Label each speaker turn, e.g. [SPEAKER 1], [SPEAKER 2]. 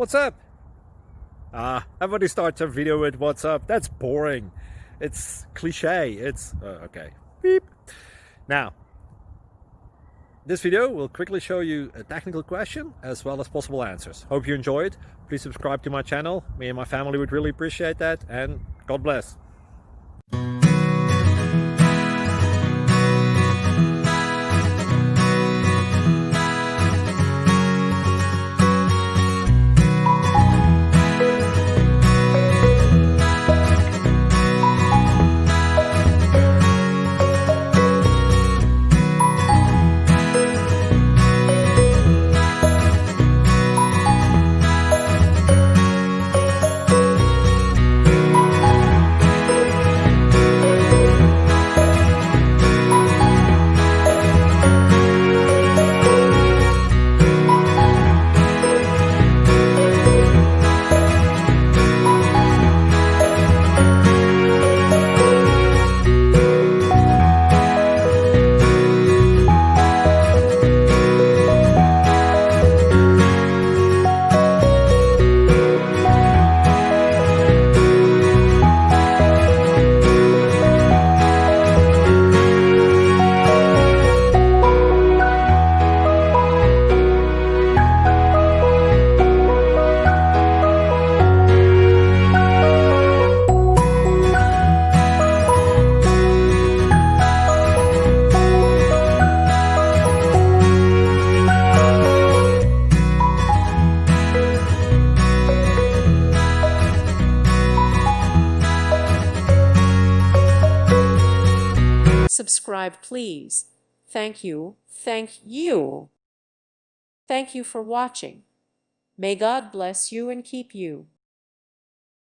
[SPEAKER 1] What's up? Everybody starts a video with what's up. That's boring. It's cliche. It's okay. Beep. Now, this video will quickly show you a technical question as well as possible answers. Hope you enjoyed. Please subscribe to my channel. Me and my family would really appreciate that, and God bless.
[SPEAKER 2] Subscribe, please. Thank you. Thank you. Thank you for watching. May God bless you and keep you.